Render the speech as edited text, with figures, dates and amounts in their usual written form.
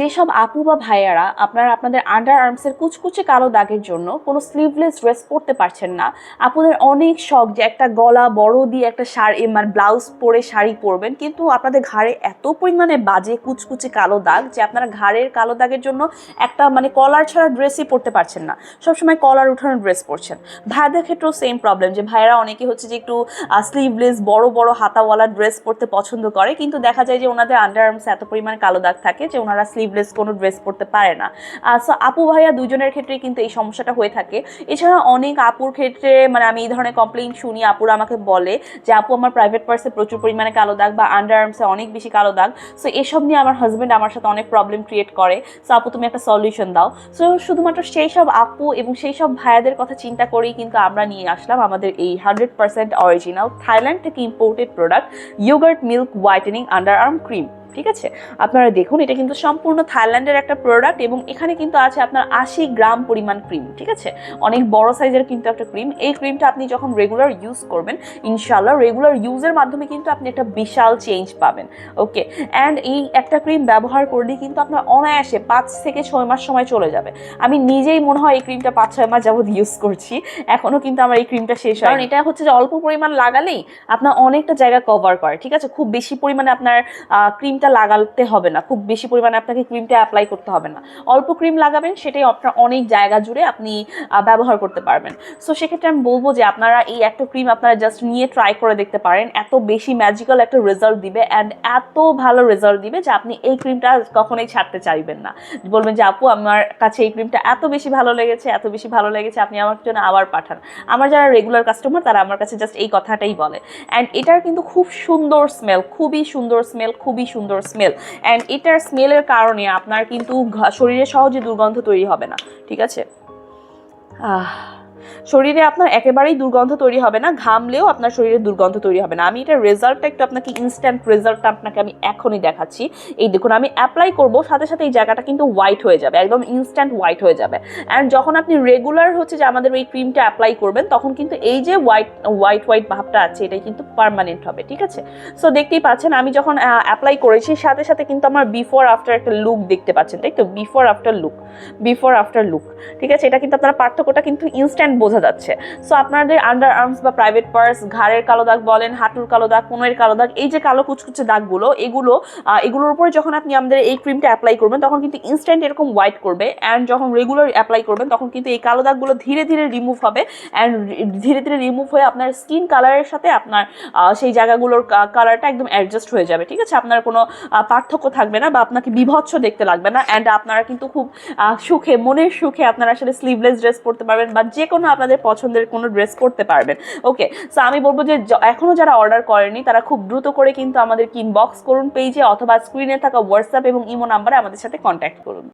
যেসব আপু বা ভাইয়ারা আপনারা আপনাদের আন্ডার আর্মসের কুচকুচে কালো দাগের জন্য কোনো স্লিভলেস ড্রেস পরতে পারছেন না, আপনাদের অনেক শখ যে একটা গলা বড় দিয়ে একটা শাড়ি মানে ব্লাউজ পরে শাড়ি পরবেন, কিন্তু আপনাদের ঘাড়ে এত পরিমাণে বাজে কুচকুচে কালো দাগ যে আপনারা ঘাড়ের কালো দাগের জন্য একটা মানে কলার ছাড়া ড্রেসই পরতে পারছেন না, সবসময় কলার উঠানো ড্রেস পরছেন। ভাইয়াদের ক্ষেত্রেও সেম প্রবলেম, যে ভাইয়ারা অনেকে হচ্ছে যে একটু স্লিভলেস বড় বড় হাতাওয়ালা ড্রেস পরতে পছন্দ করে, কিন্তু দেখা যায় যে ওনাদের আন্ডার আর্মসে এত পরিমাণ কালো দাগ থাকে যে ওনারা স্লিভলেস কোনো ড্রেস পরতে পারে না। সো আপু ভাইয়া দুজনের ক্ষেত্রে কিন্তু এই সমস্যাটা হয়ে থাকে। এছাড়া অনেক আপুর ক্ষেত্রে মানে আমি এই ধরনের কমপ্লেইন শুনি, আপুরা আমাকে বলে যে আপু আমার প্রাইভেট পার্সে প্রচুর পরিমাণে কালো দাগ বা আন্ডার আর্মসে অনেক বেশি কালো দাগ। সো এসব নিয়ে আমার হাজব্যান্ড আমার সাথে অনেক প্রবলেম ক্রিয়েট করে। সো আপু তুমি একটা সলিউশন দাও। সো শুধুমাত্র সেই সব আপু এবং সেই সব ভাইয়াদের কথা চিন্তা করেই কিন্তু আমরা নিয়ে আসলাম আমাদের এই 100% অরিজিনাল থাইল্যান্ড থেকে imported product yogurt milk whitening under arm cream. ঠিক আছে, আপনারা দেখুন এটা কিন্তু সম্পূর্ণ থাইল্যান্ডের একটা প্রোডাক্ট এবং এখানে কিন্তু আছে আপনার 80 গ্রাম পরিমাণ ক্রিম। ঠিক আছে, অনেক বড় সাইজের কিন্তু একটা ক্রিম। এই ক্রিমটা আপনি যখন রেগুলার ইউজ করবেন, ইনশাল্লাহ রেগুলার ইউজের মাধ্যমে কিন্তু আপনি একটা বিশাল চেঞ্জ পাবেন। ওকে, অ্যান্ড এই একটা ক্রিম ব্যবহার করলে কিন্তু আপনার অনায়াসে 5 থেকে 6 মাস সময় চলে যাবে। আমি নিজেই মনে হয় এই ক্রিমটা 5-6 মাস যাবত ইউজ করছি, এখনো কিন্তু আমার এই ক্রিমটা শেষ হয়। কারণ এটা হচ্ছে যে অল্প পরিমাণ লাগালেই আপনার অনেকটা জায়গা কভার করে। ঠিক আছে, খুব বেশি পরিমাণে আপনার ক্রিমটা লাগাতে হবে না, খুব বেশি পরিমাণে আপনাকে ক্রিমটা অ্যাপ্লাই করতে হবে না, অল্প ক্রিম লাগাবেন, সেটাই আপনার অনেক জায়গা জুড়ে আপনি ব্যবহার করতে পারবেন। সো সেক্ষেত্রে আমি বলবো যে আপনারা এই একটা ক্রিম আপনারা জাস্ট নিয়ে ট্রাই করে দেখতে পারেন, এত বেশি ম্যাজিক্যাল একটা রেজাল্ট দিবে অ্যান্ড এত ভালো রেজাল্ট দিবে যে আপনি এই ক্রিমটা কখনোই ছাড়তে চাইবেন না। বলবেন যে আপু আমার কাছে এই ক্রিমটা এত বেশি ভালো লেগেছে, এত বেশি ভালো লেগেছে, আপনি আমার জন্য আবার পাঠান। আমার যারা রেগুলার কাস্টমার তারা আমার কাছে জাস্ট এই কথাটাই বলে। অ্যান্ড এটার কিন্তু খুব সুন্দর স্মেল, খুবই সুন্দর স্মেল, খুবই সুন্দর স্মেল। অ্যান্ড এটার স্মেলের কারণে আপনার কিন্তু শরীরে সহজে দুর্গন্ধ তৈরি হবে না। ঠিক আছে, শরীরে আপনার একেবারেই দুর্গন্ধ তৈরি হবে না, ঘামলেও আপনার শরীরে দুর্গন্ধ তৈরি হবে না। আমি এটার রেজাল্টটা একটু আপনাকে ইনস্ট্যান্ট রেজাল্টটা আপনাকে আমি এখনই দেখাচ্ছি। এই দেখুন, আমি অ্যাপ্লাই করব সাথে সাথে এই জায়গাটা কিন্তু হোয়াইট হয়ে যাবে, একদম ইনস্ট্যান্ট হোয়াইট হয়ে যাবে। অ্যান্ড যখন আপনি রেগুলার হচ্ছে যে আমাদের ওই ক্রিমটা অ্যাপ্লাই করবেন, তখন কিন্তু এই যে হোয়াইট ভাবটা আছে এটাই কিন্তু পার্মানেন্ট হবে। ঠিক আছে, সো দেখতেই পাচ্ছেন আমি যখন অ্যাপ্লাই করেছি সাথে সাথে কিন্তু আমার বিফোর আফটার একটা লুক দেখতে পাচ্ছেন, তাই তো? Before after look. ঠিক আছে, এটা কিন্তু আপনার পার্থক্যটা কিন্তু ইনস্ট্যান্ট বোঝা যাচ্ছে। সো আপনাদের আন্ডার আর্মস বা প্রাইভেট পার্স, ঘাড়ের কালো দাগ বলেন, হাঁটুর কালো দাগ, কোমরের কালো দাগ, এই যে কালো কুচকুচে দাগগুলো, এগুলোর উপরে যখন আপনি আমাদের এই ক্রিমটা অ্যাপ্লাই করবেন তখন কিন্তু ইনস্ট্যান্ট এরকম হোয়াইট করবে। অ্যান্ড যখন রেগুলার অ্যাপ্লাই করবেন তখন কিন্তু এই কালো দাগগুলো ধীরে ধীরে রিমুভ হবে। অ্যান্ড ধীরে ধীরে রিমুভ হয়ে আপনার স্কিন কালারের সাথে আপনার সেই জায়গাগুলোর কালারটা একদম অ্যাডজাস্ট হয়ে যাবে। ঠিক আছে, আপনার কোনো পার্থক্য থাকবে না বা আপনাকে বিভৎস দেখতে লাগবে না। অ্যান্ড আপনারা কিন্তু খুব সুখে, মনের সুখে আপনারা আসলে স্লিভলেস ড্রেস পরতে পারবেন বা যে কোনো আপনাদের পছন্দের কোনো ড্রেস পরতে পারবেন। ওকে, সো আমি বলবো যে এখনো যারা অর্ডার করেনি তারা খুব দ্রুত করে কিন্তু আমাদের ইনবক্স করুন পেজে, অথবা স্ক্রিনে থাকা হোয়াটসঅ্যাপ এবং ইমো নাম্বারে আমাদের সাথে কন্ট্যাক্ট করুন।